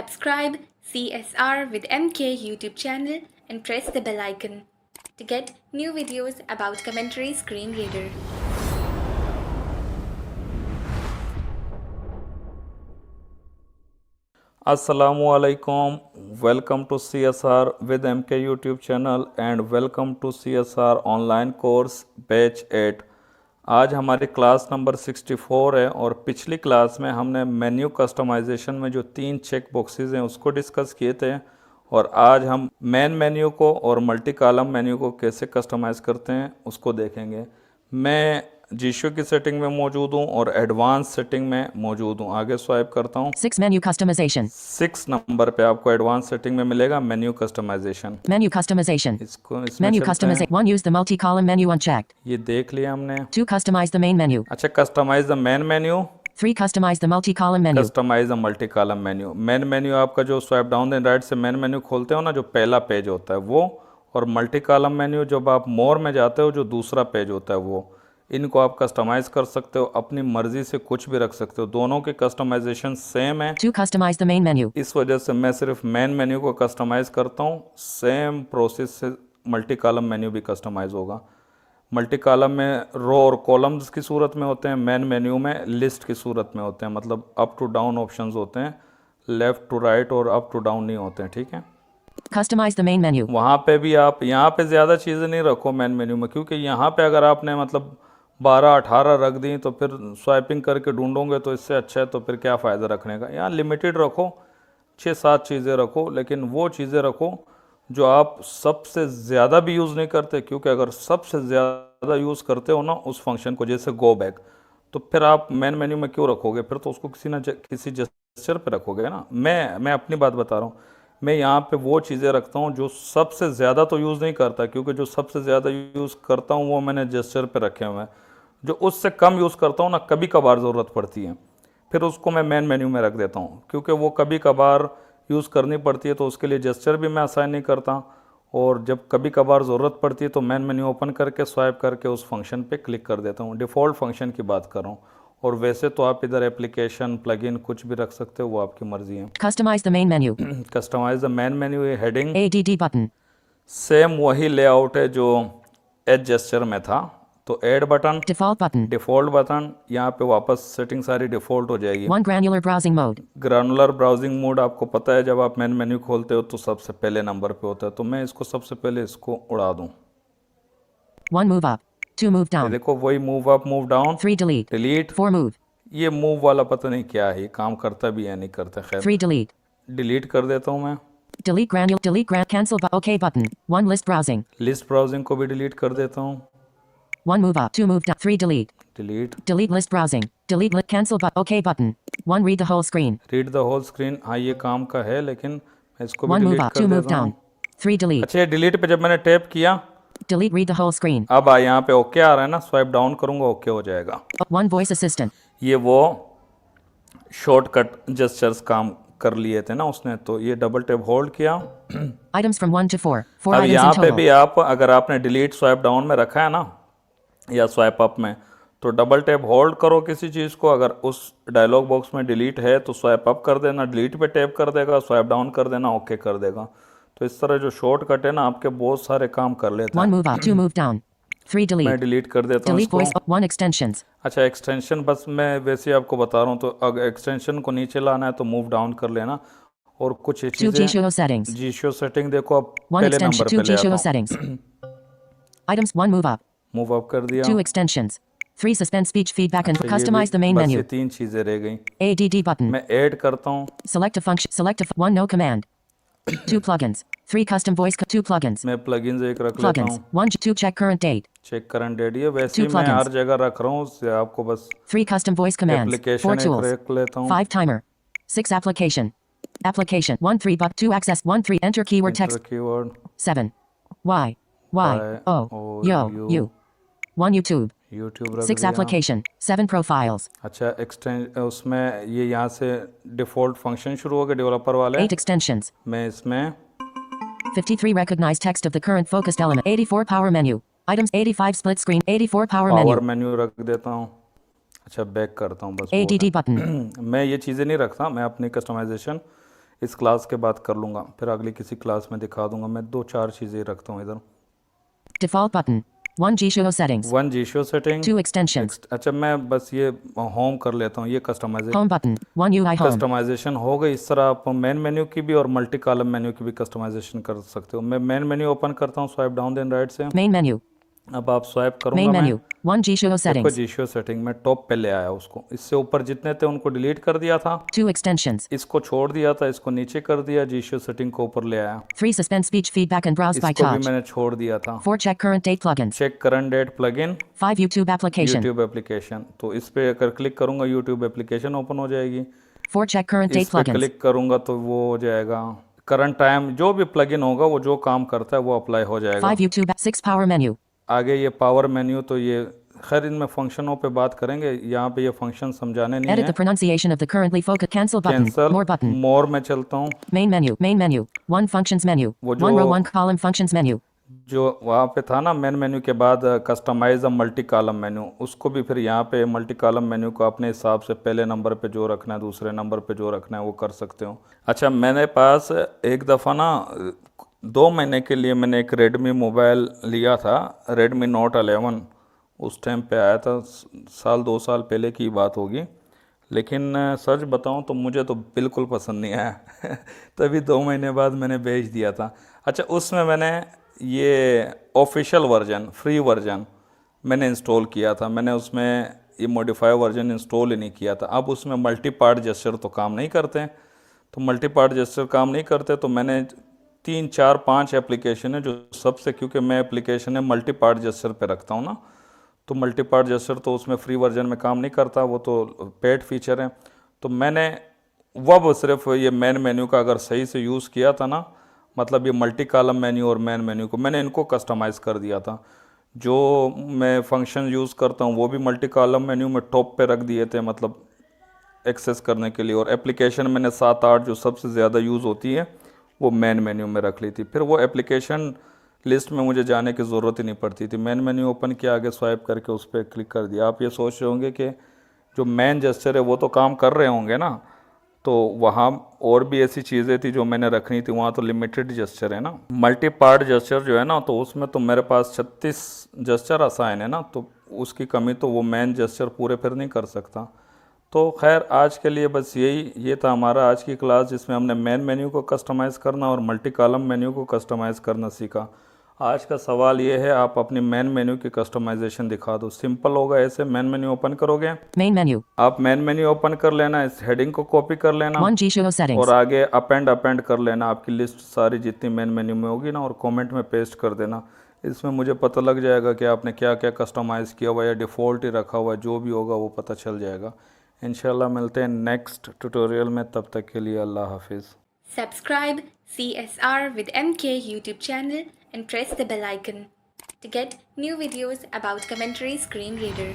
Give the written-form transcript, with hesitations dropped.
Subscribe CSR with MK YouTube channel and press the bell icon to get new videos about Commentary Screen Reader. Assalamualaikum. Welcome to CSR with MK YouTube channel and welcome to CSR online course batch 8। आज हमारी class number 64 है और पिछली class में हमने menu customization में जो 3 check boxes हैं उसको डिस्कस किए थे और आज हम मेन मेन्यू को और मल्टी कॉलम मेन्यू को कैसे कस्टमाइज करते हैं उसको देखेंगे। मैं जीशो की सेटिंग में मौजूद हूँ और एडवांस सेटिंग में मौजूद हूँ। आगे स्वाइप करता हूँ। 6 menu customization. 6 नंबर पे आपको एडवांस सेटिंग में मिलेगा मेन्यू कस्टमाइजेशन। Menu customization. इसको इसमें Menu चलते हैं। customization. 1. Use the multi-column menu unchecked. ये देख लिया हमने। 2. Customize the main menu. अच्छा, customise the main menu, 3. Customize the multi-column menu. Customise the multi column menu. Main menu आपका जो स्वाइप डाउन एंड राइट से मेन मेन्यू खोलते हो ना, जो पहला पेज होता है वो, और मल्टी कॉलम मेन्यू जब आप मोर में जाते हो जो दूसरा पेज होता है वो। इनको आप कस्टमाइज कर सकते हो, अपनी मर्जी से कुछ भी रख सकते हो। दोनों के कस्टमाइजेशन सेम है। 2. Customize the main menu. इस वजह से मैं सिर्फ मेन मेन्यू को कस्टमाइज करता हूँ। सेम प्रोसेस से मल्टी कॉलम मेन्यू भी कस्टमाइज होगा। मल्टी कॉलम में रो और कॉलम्स की सूरत में होते हैं, मेन मेन्यू में लिस्ट की सूरत में होते हैं। मतलब अप टू डाउन ऑप्शंस होते हैं, लेफ़्ट टू राइट और अप टू डाउन नहीं होते हैं। ठीक है, Customize the main menu. वहाँ पे भी आप यहाँ पे ज़्यादा चीज़ें नहीं रखो मेन मेन्यू में, क्योंकि यहाँ पे अगर आपने मतलब 12-18 रख दी तो फिर स्वाइपिंग करके ढूंढोगे तो इससे अच्छा है, तो फिर क्या फ़ायदा रखने का। यहाँ लिमिटेड रखो, 6-7 चीज़ें रखो, लेकिन वो चीज़ें रखो जो आप सबसे ज़्यादा भी यूज़ नहीं करते, क्योंकि अगर सबसे ज़्यादा यूज़ करते हो ना उस फंक्शन को, जैसे गो बैक, तो फिर आप मेन मेन्यू में क्यों रखोगे? फिर तो उसको किसी जेस्चर पे रखोगे ना। मैं अपनी बात बता रहा हूँ। मैं यहाँ पे वो चीज़ें रखता हूँ जो सबसे ज़्यादा तो यूज़ नहीं करता, क्योंकि जो सबसे ज़्यादा यूज़ करता हूँ वो मैंने जेस्चर पे रखे हुए हैं। जो उससे कम यूज़ करता हूँ ना, कभी कभार ज़रूरत पड़ती है, फिर उसको मैं मेन मेन्यू में रख देता हूँ, क्योंकि वो कभी कभार यूज़ करनी पड़ती है तो उसके लिए जेस्चर भी मैं असाइन नहीं करता। और जब कभी कभार ज़रूरत पड़ती है तो मेन मेन्यू ओपन करके स्वाइप करके उस फंक्शन पे क्लिक कर देता हूँ। डिफ़ॉल्ट फंक्शन की बात कर रहा हूँ, और वैसे तो आप इधर एप्लीकेशन प्लगइन कुछ भी रख सकते हो, वो आपकी मर्जी है। Customize the main menu. Customise the main menu, ये हेडिंग ADD button. सेम वही लेआउट है जो एज जेस्चर में था। तो add button, Default button. Default button, यहाँ पे वापस सेटिंग सारी डिफ़ॉल्ट हो जाएगी। 1. Granular browsing mode. Granular browsing mode आपको पता है, जब आप मेन मेन्यू खोलते हो तो सबसे पहले नंबर पे होता है, तो मैं इसको सबसे पहले इसको उड़ा दूं। 1. Move up. 2. Move ये down. देखो, वही move up move down, 3. Delete. Delete. 4. Move. ये मूव वाला पता नहीं क्या है, ये काम करता भी है नहीं करता। खैर 3. Delete. डिलीट कर देता हूँ मैं। Delete cancel OK button. 1. List browsing. List browsing को भी डिलीट कर देता हूँ। 1. Move up. 2. Move down. 3. Delete. Delete. Delete list browsing. Delete cancel OK button. 1. Read the whole screen. Read the whole screen, हाँ ये काम का है, लेकिन मैं इसको भी 1. Move delete up. कर 2. Move देता down. हूँ। 3. Delete. अच्छा, ये डिलीट पे जब मैंने टैप किया, Delete read the whole screen. अब यहाँ पे ओके आ रहा है ना, स्वाइप डाउन करूँगा ओके हो जाएगा। 1. Voice assistant. ये वो शॉर्टकट जेस्चर्स काम कर लिए थे ना उसने, तो ये डबल टैप होल्ड किया। Items from 1 to 4. 4 अब items यहाँ in पे total. भी आप, अगर आपने डिलीट स्वाइप डाउन में रखा है ना या स्वाइप अप में, तो डबल टैप होल्ड करो किसी चीज़ को। अगर उस डायलॉग बॉक्स में डिलीट है तो स्वाइप अप कर देना, डिलीट पे टैप कर देगा, स्वाइप डाउन कर देना, ओके कर देगा। तो इस तरह जो शॉर्टकट है ना आपके बहुत सारे काम कर लेते 1. हैं। Move up. 2. Move down. 3. मैं Delete. डिलीट कर देता हूँ Delete voice. इसको। 1. Extensions. अच्छा, एक्सटेंशन बस मैं वैसे ही आपको बता रहा हूँ, तो अगर एक्सटेंशन को नीचे लाना है तो मूव डाउन कर लेना। और कुछ 2. चीज़ें, Gshio settings. जीशो सेटिंग देखो, अब 1. पहले Extension. नंबर 2. पे ले Gshio आता settings. हूँ। Items. 1. Move up. Move up कर दिया। 2. Extensions. 3. Suspend speech feedback and अच्छा, ये customize भी- the main बस menu. ये 3 चीज़ें रह गई। ADD button. मैं ऐड करता हूँ। Select a function. Select a 1. No command. 2. Plugins. 3. Custom voice. 2 plugins. मैं प्लगइन्स एक रख लेता Plugins. हूँ। 1. 2. Check current date. Check current date, ये वैसे 2 ही मैं plugins. हर जगह रख रहा हूँ, उससे आपको बस 3. Custom voice commands. 4 एप्लीकेशन एक tools. रख लेता हूँ। 5. Timer. 6. Application. Application. 1. 3. But 2. Access. 1. 3. Enter keyword text. Keyword 7. Y. Y. O. Yo. U. 1. YouTube. YouTube रख 6. दिया। Application. 7. Profiles. अच्छा, एक्सटेंड उसमें ये यहाँ से डिफ़ॉल्ट फंक्शन शुरू हो गए डेवलपर वाले। 8. Extensions. मैं इसमें 53. Recognize text of the current focused element. 84. Power menu. Items. 85. Split screen. 84. Power power menu. Menu रख देता हूँ। अच्छा, बैक करता हूँ बस। ADD बहुत button. है। मैं ये चीज़ें नहीं रखता, मैं अपनी कस्टमाइजेशन इस क्लास के बाद कर लूँगा, फिर अगली किसी क्लास में दिखा दूंगा। मैं 2-4 चीज़ें रखता हूँ इधर। Default button. 1 G-Show settings. 1 G-Show setting. 2 extensions. अच्छा, मैं बस ये होम कर लेता हूँ, ये customisation. Home button. 1 UI home. Customisation हो गई। इस तरह आप मेन मेन्यू की भी और मल्टी कॉलम मेन्यू की भी कस्टमाइजेशन कर सकते हो। मैं मेन मेन्यू ओपन करता हूँ, स्वाइप डाउन देन राइट से। Main menu. अब आप स्वाइप करूंगा Main मैं। menu. 1 G-Show देखो settings. G-Show सेटिंग में टॉप पे ले आया उसको। इससे ऊपर जितने थे उनको डिलीट कर दिया था, 2 extensions. इसको छोड़ दिया था, इसको नीचे कर दिया, G-Show सेटिंग को ऊपर ले आया। 3 suspend speech feedback and browse by इसको भी touch. मैंने छोड़ दिया था। 4 check current date plugins. Check current date plugin, 5 YouTube application. YouTube application. तो इस पे अगर क्लिक करूंगा यूट्यूब एप्लीकेशन ओपन हो जाएगी। 4 check current इस date पे plugins. क्लिक करूंगा तो वो हो जाएगा करंट टाइम। जो भी प्लगइन होगा वो जो काम करता है वो अप्लाई हो जाएगा। 5 YouTube. 6 power menu. आगे ये पावर मेन्यू, तो ये खैर इनमें फंक्शनों पे बात करेंगे, यहाँ पे ये फंक्शन समझाने नहीं Edit है। the pronunciation of the currently focused cancel button. Cancel More button. मोर में चलता हूँ। Main menu. Main menu. 1 functions menu. वो 1 row जो 1 column functions menu. जो वहाँ पे था ना मेन मेन्यू के बाद customise a multi column menu, उसको भी फिर यहाँ पे मल्टी कॉलम मेन्यू को अपने हिसाब से पहले नंबर पे जो रखना है, दूसरे नंबर पे जो रखना है वो कर सकते हो। अच्छा, मैंने पास एक दफ़ा ना 2 महीने के लिए मैंने एक रेडमी मोबाइल लिया था, रेडमी नोट 11। उस टाइम पे आया था, 1-2 साल पहले की बात होगी। लेकिन सच बताऊं तो मुझे तो बिल्कुल पसंद नहीं आया तभी 2 महीने बाद मैंने बेच दिया था। अच्छा, उसमें मैंने ये ऑफिशियल वर्जन, फ्री वर्जन मैंने इंस्टॉल किया था। मैंने उसमें ये मॉडिफाई वर्जन इंस्टॉल ही नहीं किया था। अब उसमें मल्टी पार्ट जेस्चर तो काम नहीं करते, तो मल्टी पार्ट जेस्चर काम नहीं करते तो मैंने 3-4-5 एप्लीकेशन है जो सबसे, क्योंकि मैं एप्लीकेशन है मल्टी पार्ट जेस्चर पे रखता हूँ ना, तो मल्टी पार्ट जेस्चर तो उसमें फ्री वर्जन में काम नहीं करता, वो तो पेड फीचर है। तो मैंने वब सिर्फ ये मेन मेन्यू का अगर सही से यूज़ किया था ना, मतलब ये मल्टी कॉलम मेन्यू और मेन मेन्यू को मैंने इनको कस्टमाइज़ कर दिया था। जो मैं फंक्शन यूज़ करता हूँ वो भी मल्टी कॉलम मेन्यू में टॉप पे रख दिए थे, मतलब एक्सेस करने के लिए। और एप्लीकेशन मैंने 7-8 जो सबसे ज़्यादा यूज़ होती है वो मेन मेन्यू में रख ली थी। फिर वो एप्लीकेशन लिस्ट में मुझे जाने की ज़रूरत ही नहीं पड़ती थी। मेन मेन्यू ओपन किया, आगे स्वाइप करके उस पर क्लिक कर दिया। आप ये सोच रहे होंगे कि जो मेन जेस्चर है वो तो काम कर रहे होंगे ना, तो वहाँ और भी ऐसी चीज़ें थी जो मैंने रखनी थी। वहाँ तो लिमिटेड जेस्चर है ना, मल्टी पार्ट जेस्चर जो है ना, तो उसमें तो मेरे पास 36 जेस्चर असाइन है ना, तो उसकी कमी तो वो मेन जेस्चर पूरे फिर नहीं कर सकता। तो खैर आज के लिए बस ये था हमारा आज की क्लास, जिसमें हमने मेन मेन्यू को कस्टमाइज़ करना और मल्टी कॉलम मेन्यू को कस्टमाइज़ करना सीखा। आज का सवाल ये है, आप अपनी मेन मेन्यू की कस्टमाइजेशन दिखा दो। सिंपल होगा, ऐसे मेन मेन्यू ओपन करोगे, Main menu. आप मेन मेन्यू ओपन कर लेना, इस हेडिंग को कॉपी कर लेना 1 G-Show settings. और आगे अपेंड कर लेना। आपकी लिस्ट सारी जितनी मेन मेन्यू में होगी ना, और कमेंट में पेस्ट कर देना। इसमें मुझे पता लग जाएगा कि आपने क्या क्या कस्टमाइज़ किया हुआ या डिफ़ॉल्ट ही रखा हुआ, जो भी होगा वो पता चल जाएगा। इंशाल्लाह मिलते हैं नेक्स्ट ट्यूटोरियल में, तब तक के लिए अल्लाह हाफिज़। Subscribe CSR with MK YouTube channel and press the bell icon to get new videos about Commentary Screen Reader.